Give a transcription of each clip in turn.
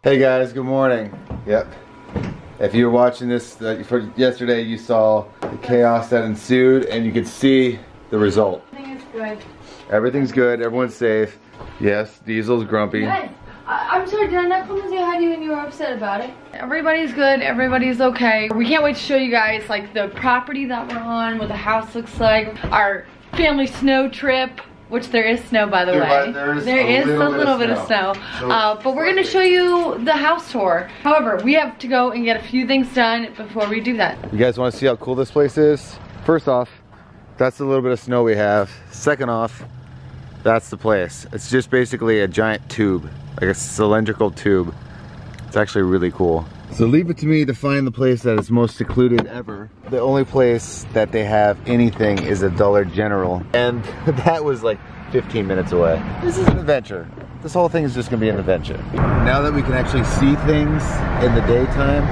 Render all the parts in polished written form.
Hey guys, good morning. Yep. If you were watching this yesterday, you saw the chaos that ensued, and you could see the result. Everything is good. Everything's good. Everyone's safe. Yes, Diesel's grumpy. Guys, I'm sorry, did I not come and say hi to you when you were upset about it? Everybody's good. Everybody's okay. We can't wait to show you guys like the property that we're on, what the house looks like, our family snow trip. Which there is snow, by the way. There is a little bit of snow. But we're going to show you the house tour. However, we have to go and get a few things done before we do that. You guys want to see how cool this place is? First off, that's a little bit of snow we have. Second off, that's the place. It's just basically a giant tube, like a cylindrical tube. It's actually really cool. So leave it to me to find the place that is most secluded ever. The only place that they have anything is a Dollar General, and that was like 15 minutes away. This is an adventure. This whole thing is just gonna be an adventure. Now that we can actually see things in the daytime,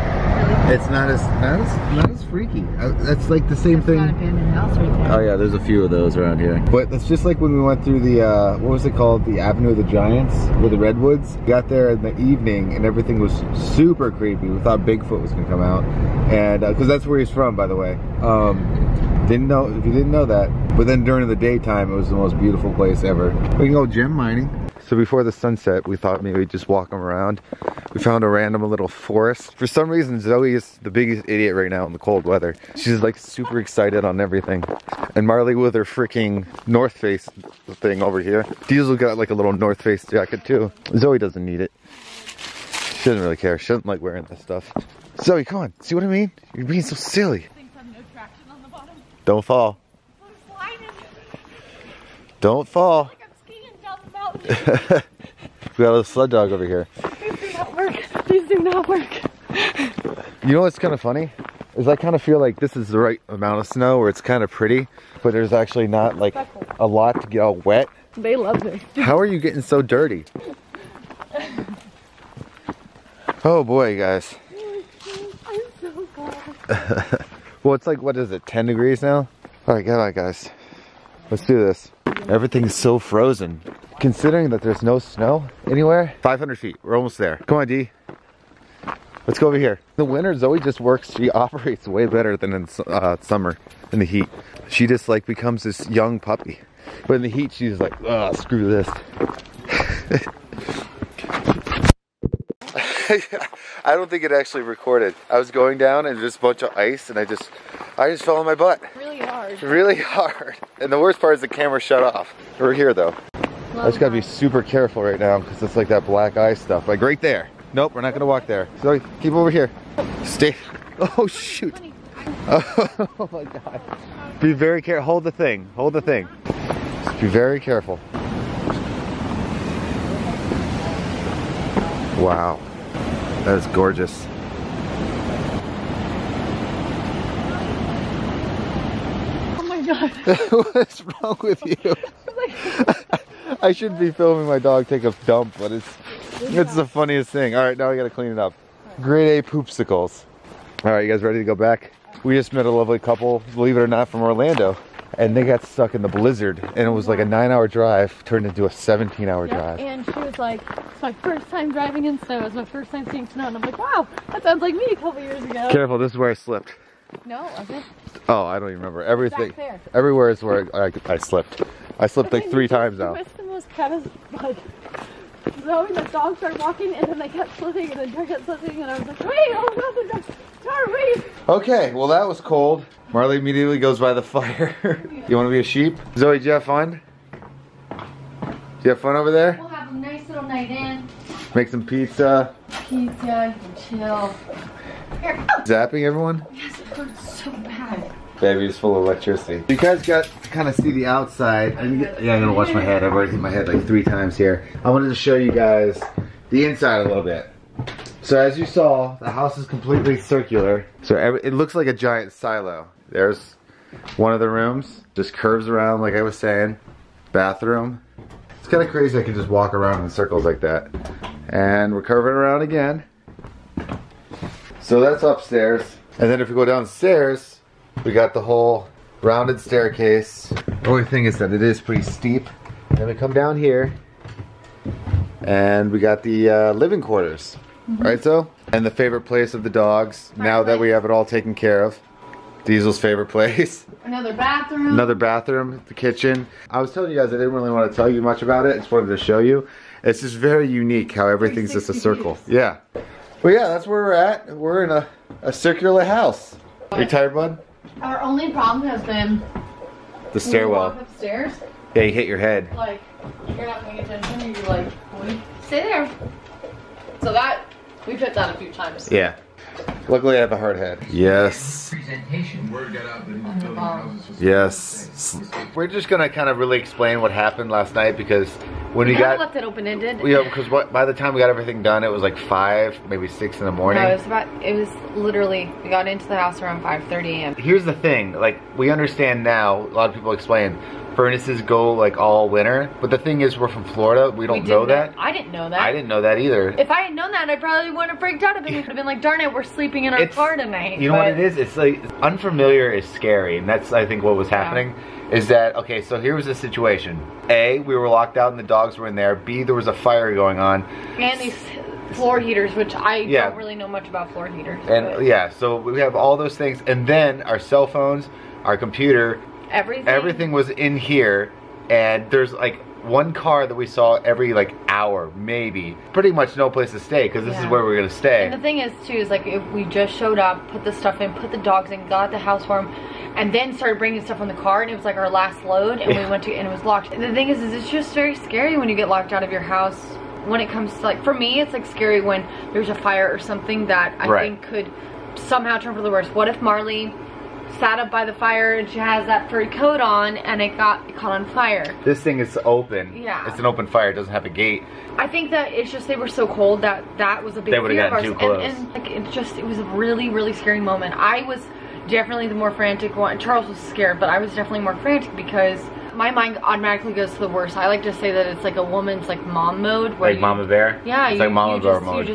it's not as freaky. That's like the same thing. An abandoned house right there. Oh yeah, there's a few of those around here. But that's just like when we went through the, what was it called? The Avenue of the Giants with the redwoods. We got there in the evening and everything was super creepy. We thought Bigfoot was gonna come out. And, cause that's where he's from, by the way. Didn't know, if you didn't know that. But then during the daytime, it was the most beautiful place ever. We can go gem mining. So before the sunset, we thought maybe we'd just walk them around. We found a random little forest. For some reason, Zoe is the biggest idiot right now in the cold weather. She's like super excited on everything. And Marley with her freaking North Face thing over here. Diesel got like a little North Face jacket too. Zoe doesn't need it. She doesn't really care. She doesn't like wearing this stuff. Zoe, come on. See what I mean? You're being so silly. Things have no traction on the bottom. Don't fall. I'm sliding. Don't fall. Like I'm skiing down the mountain. We got a sled dog over here. These do not work. These do not work. You know what's kind of funny? Is I kind of feel like this is the right amount of snow where it's kind of pretty, but there's actually not like a lot to get all wet. They love this. How are you getting so dirty? Oh boy, guys. I'm so cold. Well, it's like, what is it, 10 degrees now? All right, get out, guys. Let's do this. Everything's so frozen. Considering that there's no snow anywhere, 500 feet, we're almost there. Come on, D. Let's go over here. In the winter, Zoe just works, she operates way better than in summer, in the heat. She just like becomes this young puppy. But in the heat, she's like, oh, screw this. I don't think it actually recorded. I was going down and just a bunch of ice and I just fell on my butt. Really hard. Really hard. And the worst part is the camera shut off. We're here though. I just gotta be super careful right now because it's like that black ice stuff. Like right there. Nope, we're not gonna walk there. So keep over here. Stay. Oh shoot. Oh my god. Be very careful. Hold the thing. Hold the thing. Just be very careful. Wow. That is gorgeous. Oh my god. What's wrong with you? I shouldn't be filming my dog take a dump, but it's the funniest thing. All right, now we gotta clean it up. Grade A poopsicles. All right, you guys ready to go back? We just met a lovely couple, believe it or not, from Orlando, and they got stuck in the blizzard, and it was like a 9-hour drive turned into a 17-hour drive. And she was like, it's my first time driving in snow. It's my first time seeing snow. And I'm like, wow, that sounds like me a couple years ago. Careful, this is where I slipped. No, was it? Oh, I don't even remember. Everything. Back there. Everywhere is where I slipped. I slipped like 3 times now. It's the most like, Zoe and the dog started walking, and then they kept slipping, and then Jar kept slipping, and I was like, wait, oh no, the dog, Jar, wait. Okay, well that was cold. Marley immediately goes by the fire. You want to be a sheep? Zoe, did you have fun? Did you have fun over there? We'll have a nice little night in. Make some pizza. Pizza, and chill. Here. Zapping everyone? Yes, it hurts so bad. Baby is full of electricity. You guys got to kind of see the outside. Yeah, I'm gonna wash my head. I've already hit my head like 3 times here. I wanted to show you guys the inside a little bit. So as you saw, the house is completely circular. So it looks like a giant silo. There's one of the rooms. Just curves around like I was saying. Bathroom. It's kind of crazy I can just walk around in circles like that. And we're curving around again. So that's upstairs. And then if we go downstairs, we got the whole rounded staircase. The only thing is that it is pretty steep. Then we come down here and we got the living quarters. Right, so? And the favorite place of the dogs, now that we have it all taken care of. Diesel's favorite place. Another bathroom. Another bathroom, the kitchen. I was telling you guys I didn't really want to tell you much about it. I just wanted to show you. It's just very unique how everything's just a circle. Yeah. But yeah, that's where we're at. We're in a circular house. Are you tired, bud? Our only problem has been the stairwell. When we walk upstairs. Yeah, you hit your head. Like, you're not paying attention and you're like, stay there. So that, we've hit that a few times. Yeah. Luckily I have a hard head. Yes. Yes. We're just gonna kind of really explain what happened last night because when we got left it open-ended. Yeah, because by the time we got everything done, it was like 5, maybe 6 in the morning. No, it was literally, we got into the house around 5:30 a.m. Here's the thing, like we understand now, a lot of people explain, furnaces go like all winter, but the thing is we're from Florida, we don't know that. I didn't know that. I didn't know that either. If I had known that, I probably wouldn't have freaked out. I would have been like, darn it, we're sleeping in our car tonight. You know what it is? It's like, unfamiliar is scary, and that's I think what was happening. Is that, okay, so here was the situation. A, we were locked out and the dogs were in there. B, there was a fire going on. And these floor heaters, which I don't really know much about floor heaters. And yeah, so we have all those things, and then our cell phones, our computer, everything was in here, and there's like one car that we saw every like hour, maybe. Pretty much no place to stay, because this is where we're gonna stay. And the thing is too, is like if we just showed up, put the stuff in, put the dogs in, got the house warm, and then started bringing stuff on the car, and it was like our last load, and we went to, and it was locked. And the thing is it's just very scary when you get locked out of your house. When it comes to like, for me, it's like scary when there's a fire or something that I think could somehow turn for the worst. What if Marley sat up by the fire and she has that furry coat on and it caught on fire? This thing is open. Yeah. It's an open fire, it doesn't have a gate. I think that it's just they were so cold that was a big fear of ours. Too close. And like, it was a really, really scary moment. I was definitely the more frantic one. Charles was scared, but I was definitely more frantic because my mind automatically goes to the worst. I like to say that it's like a woman's like mom mode. Where like Mama Bear? Yeah. It's like Mama Bear mode.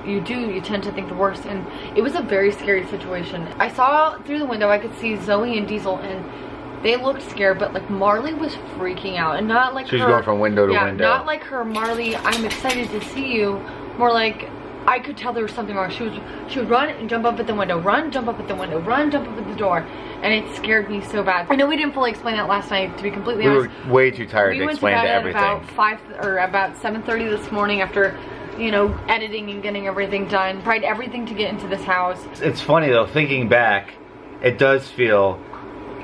You tend to think the worst, and it was a very scary situation. I saw through the window, I could see Zoe and Diesel, and they looked scared, but like Marley was freaking out, and not like she was going from window to window. Not like her, Marley, I'm excited to see you. More like I could tell there was something wrong. She would run and jump up at the window, run, jump up at the window, run, jump up at the door, and it scared me so bad. I know we didn't fully explain that last night, to be completely honest. We were way too tired to explain everything. We went to bed at about 7:30 this morning after, you know, editing and getting everything done. Tried everything to get into this house. It's funny though, thinking back, it does feel,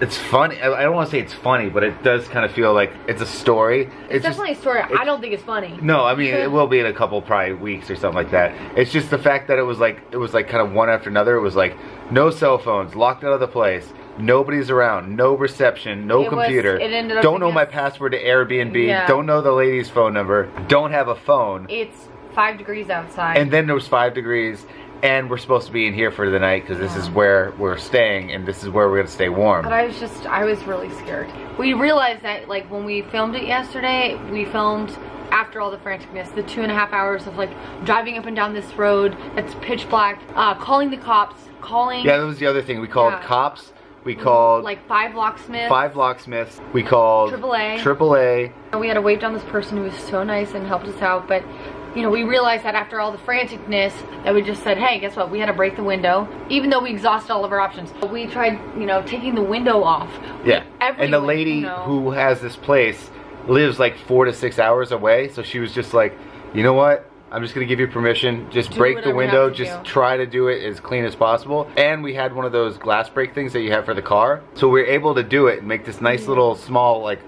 it's funny. I don't want to say it's funny, but it does kind of feel like it's a story. It's definitely a story. I don't think it's funny. No, I mean it will be in a couple probably weeks or something like that. It's just the fact that it was like kind of one after another. It was like no cell phones, locked out of the place. Nobody's around, no reception, no computer. Don't know my password to Airbnb. Yeah. Don't know the lady's phone number. Don't have a phone. It's 5 degrees outside. And then there was 5 degrees, and we're supposed to be in here for the night because this is where we're staying, and this is where we're gonna stay warm. But I was really scared. We realized that like when we filmed it yesterday, we filmed after all the franticness, the 2.5 hours of like driving up and down this road that's pitch black, calling the cops, Yeah, that was the other thing. We called cops. We called like 5 locksmiths. 5 locksmiths. We called AAA. We had to wave down this person who was so nice and helped us out, but you know, we realized that after all the franticness that we just said, hey, guess what? We had to break the window, even though we exhausted all of our options. We tried, you know, taking the window off. Yeah. And the lady who has this place lives like 4 to 6 hours away, so she was just like, you know what? I'm just gonna give you permission. Just break the window. Just try to do it as clean as possible. And we had one of those glass break things that you have for the car, so we were able to do it and make this nice little small like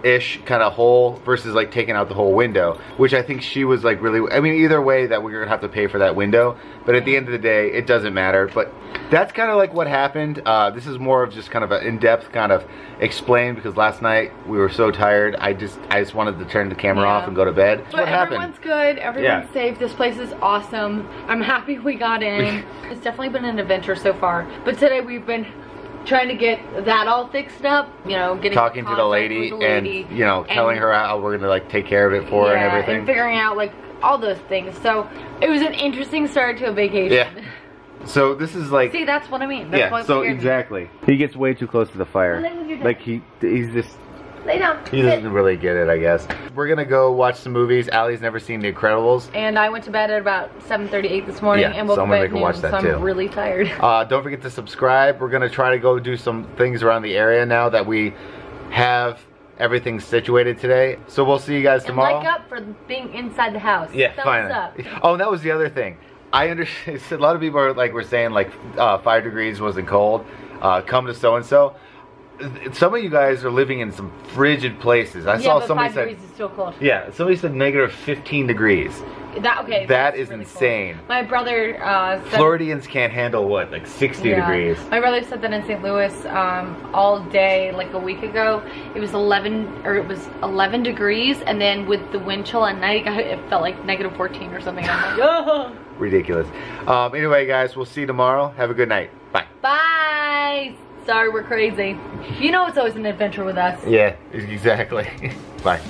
ish kind of hole versus like taking out the whole window, which I think she was like really, I mean either way that we're gonna have to pay for that window, but at the end of the day it doesn't matter. But that's kind of like what happened. This is more of just kind of an in-depth kind of explain, because last night we were so tired. I just wanted to turn the camera off and go to bed. That's what happened. Everyone's good, everyone's safe. This place is awesome. I'm happy we got in. It's definitely been an adventure so far, but today we've been trying to get that all fixed up, you know, talking to the lady and, you know, telling her how we're gonna like take care of it for her and everything. And figuring out like all those things. So it was an interesting start to a vacation. Yeah. So this is like, see, that's what I mean. That's so exactly. He gets way too close to the fire. Like he's just, Lay down. He doesn't really get it, I guess. We're gonna go watch some movies. Allie's never seen The Incredibles. And I went to bed at about 7:38 this morning, and woke up at noon, watch that so too. I'm really tired. Don't forget to subscribe. We're gonna try to go do some things around the area now that we have everything situated today. So we'll see you guys tomorrow. And like up for being inside the house. Yeah, Thumbs finally. up. Oh, and that was the other thing. I understand. A lot of people are like, were saying like 5 degrees wasn't cold. Come to so and so. Some of you guys are living in some frigid places. I saw somebody 5 said. degrees is still cold. Yeah, somebody said negative 15 degrees. That is really insane. Cold. My brother said, Floridians can't handle what, like 60 degrees. My brother said that in St. Louis all day, like a week ago, it was 11 degrees, and then with the wind chill at night, it felt like negative 14 or something. I'm like, oh. Ridiculous. Anyway, guys, we'll see you tomorrow. Have a good night. Bye. Bye. Sorry, we're crazy. You know it's always an adventure with us. Yeah, exactly. Bye.